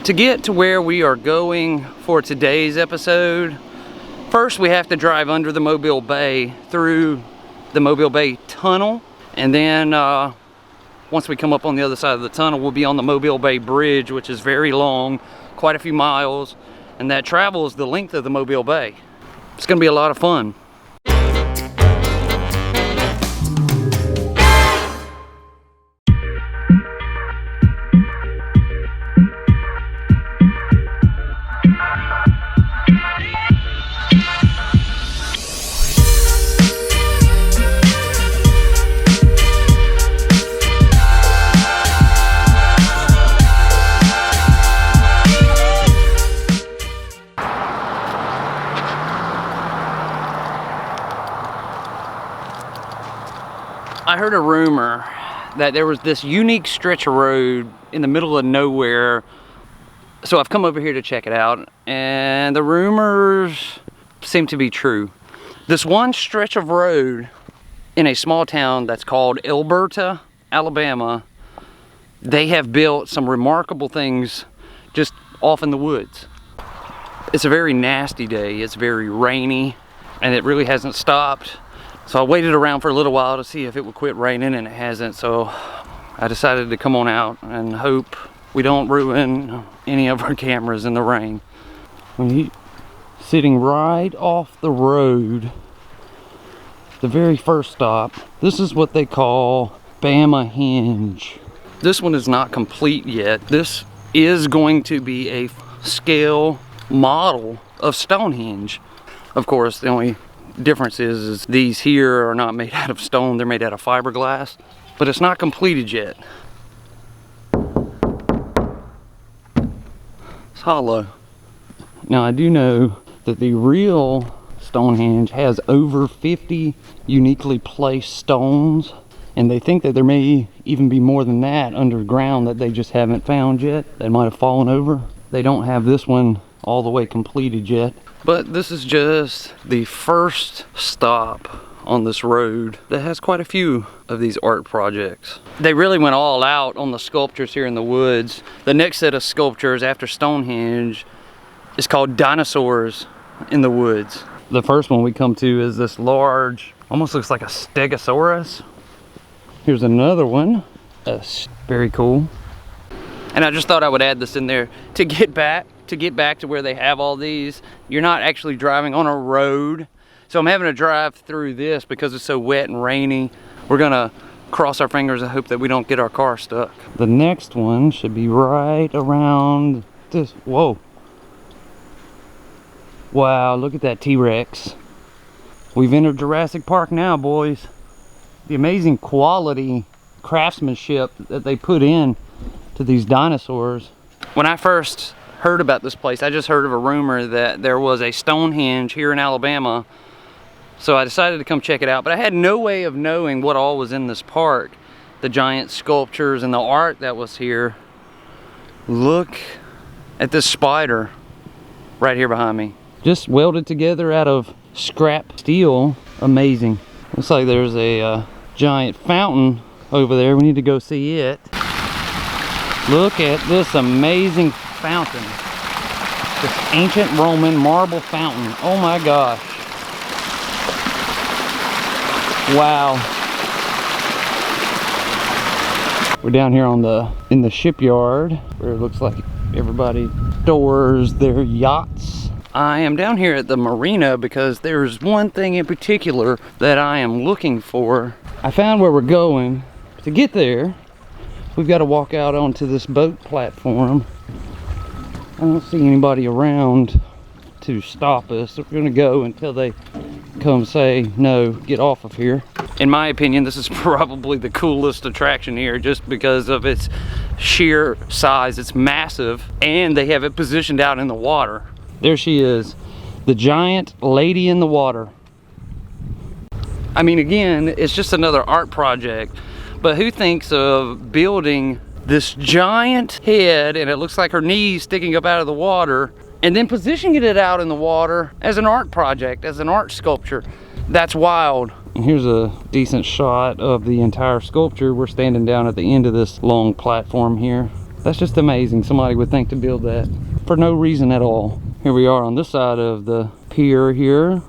To get to where we are going for today's episode, first we have to drive under the Mobile Bay through the Mobile Bay Tunnel, and then once we come up on the other side of the tunnel, we'll be on the Mobile Bay Bridge, which is very long, quite a few miles, and that travels the length of the Mobile Bay. It's gonna be a lot of fun. I heard a rumor that there was this unique stretch of road in the middle of nowhere, so I've come over here to check it out, and the rumors seem to be true. This one stretch of road in a small town that's called Alberta, Alabama, they have built some remarkable things just off in the woods. It's a very nasty day, it's very rainy, and it really hasn't stopped. So I waited around for a little while to see if it would quit raining, and it hasn't. So I decided to come on out and hope we don't ruin any of our cameras in the rain. We're sitting right off the road, the very first stop. This is what they call Bama Hinge. This one is not complete yet. This is going to be a scale model of Stonehenge. Of course, the only difference is these here are not made out of stone, they're made out of fiberglass, but it's not completed yet. It's hollow. Now I do know that the real Stonehenge has over 50 uniquely placed stones, and they think that there may even be more than that underground that they just haven't found yet, that might have fallen over. They don't have this one all the way completed yet. But this is just the first stop on this road that has quite a few of these art projects. They really went all out on the sculptures here in the woods. The next set of sculptures after Stonehenge is called Dinosaurs in the Woods. The first one we come to is this large, almost looks like a Stegosaurus. Here's another one. That's very cool. And I just thought I would add this in there to get back to where they have all these. You're not actually driving on a road, so I'm having to drive through this because it's so wet and rainy. We're gonna cross our fingers and hope that we don't get our car stuck. The next one should be right around this. Whoa, wow, look at that T-Rex. We've entered Jurassic Park now, boys. The amazing quality craftsmanship that they put in to these dinosaurs. When I first heard about this place, I just heard of a rumor that there was a Stonehenge here in Alabama, so I decided to come check it out, but I had no way of knowing what all was in this park. The giant sculptures and the art that was here. Look at this spider right here behind me, just welded together out of scrap steel. Amazing. Looks like there's a giant fountain over there. We need to go see it. Look at this amazing fountain. This ancient Roman marble fountain. Oh my gosh. Wow. We're down here in the shipyard where it looks like everybody stores their yachts. I am down here at the marina because there's one thing in particular that I am looking for. I found where we're going. To get there, we've got to walk out onto this boat platform. I don't see anybody around to stop us. We're gonna go until they come say, no, get off of here. In my opinion, this is probably the coolest attraction here just because of its sheer size. It's massive, and they have it positioned out in the water. There she is, the giant lady in the water. I mean, again, it's just another art project, but who thinks of building this giant head, and it looks like her knees sticking up out of the water, and then positioning it out in the water as an art project, as an art sculpture? That's wild. And here's a decent shot of the entire sculpture. We're standing down at the end of this long platform here. That's just amazing. Somebody would think to build that for no reason at all. Here we are on this side of the pier here.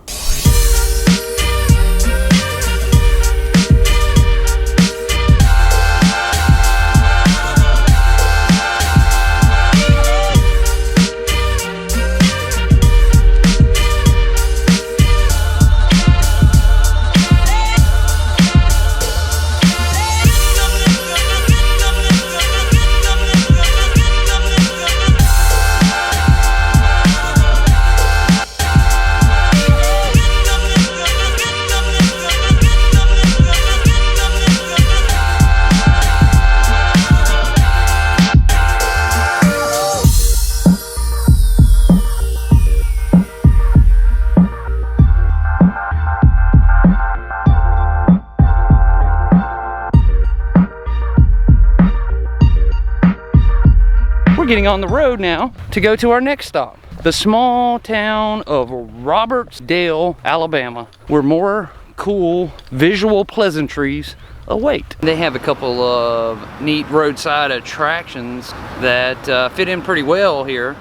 Getting on the road now to go to our next stop, the small town of Robertsdale, Alabama, where more cool visual pleasantries await. They have a couple of neat roadside attractions that fit in pretty well here.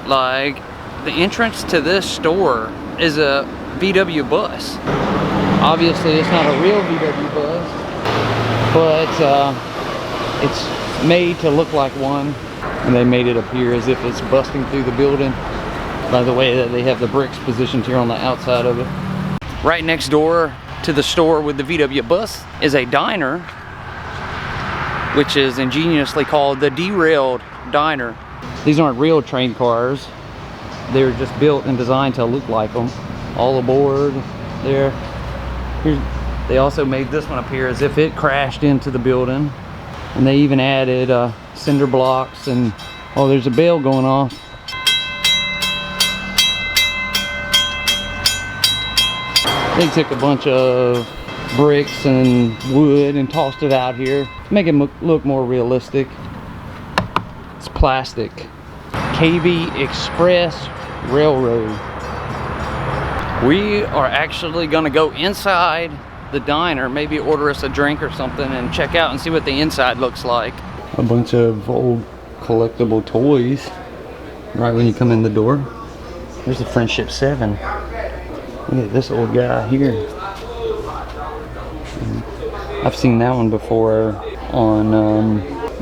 Like the entrance to this store is a VW bus. Obviously it's not a real VW bus, but it's made to look like one. And they made it appear as if it's busting through the building by the way that they have the bricks positioned here on the outside of it. Right next door to the store with the VW bus is a diner, which is ingeniously called the Derailed Diner. These aren't real train cars. They're just built and designed to look like them. All aboard there. They also made this one appear as if it crashed into the building. And they even added cinder blocks and, oh, there's a bell going off. They took a bunch of bricks and wood and tossed it out here to make it look more realistic. It's plastic. KB Express Railroad. We are actually gonna go inside the diner, maybe order us a drink or something and check out and see what the inside looks like. A bunch of old collectible toys right when you come in the door. There's the Friendship 7. Look at this old guy here. I've seen that one before on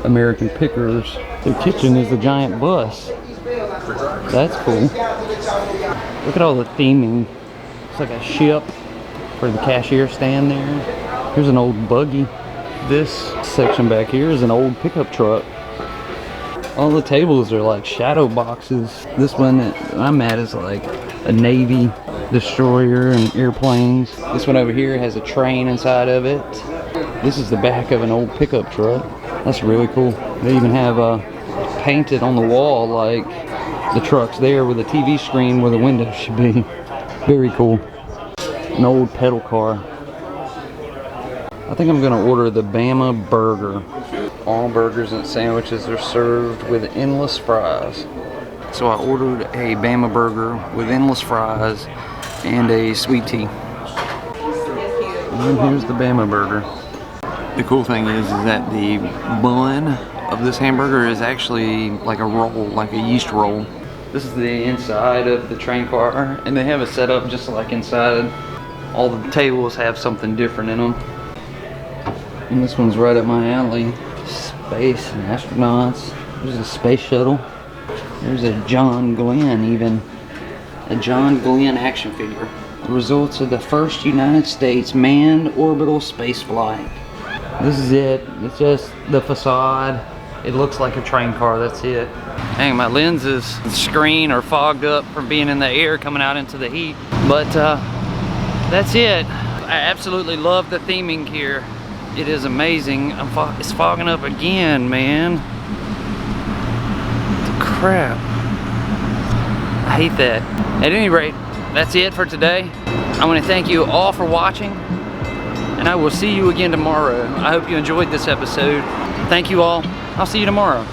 American Pickers. Their kitchen is a giant bus. That's cool. Look at all the theming. It's like a ship for the cashier stand there. Here's an old buggy. This section back here is an old pickup truck. All the tables are like shadow boxes. This one that I'm at is like a Navy destroyer and airplanes. This one over here has a train inside of it. This is the back of an old pickup truck. That's really cool. They even have painted on the wall like the truck's there with a TV screen where the window should be. Very cool. An old pedal car. I think I'm gonna order the Bama burger. All burgers and sandwiches are served with endless fries. So I ordered a Bama burger with endless fries and a sweet tea. And here's the Bama burger. The cool thing is that the bun of this hamburger is actually like a roll, like a yeast roll. This is the inside of the train car, and they have it set up just like inside. All the tables have something different in them. And this one's right up my alley. Space and astronauts. There's a space shuttle. There's a John Glenn even. A John Glenn action figure. The results of the first United States manned orbital space flight. This is it. It's just the facade. It looks like a train car, that's it. Dang, my lenses, the screen are fogged up from being in the air coming out into the heat. But that's it. I absolutely love the theming here. It is amazing. It's fogging up again, man. Crap. I hate that. At any rate, that's it for today. I want to thank you all for watching, and I will see you again tomorrow. I hope you enjoyed this episode. Thank you all. I'll see you tomorrow.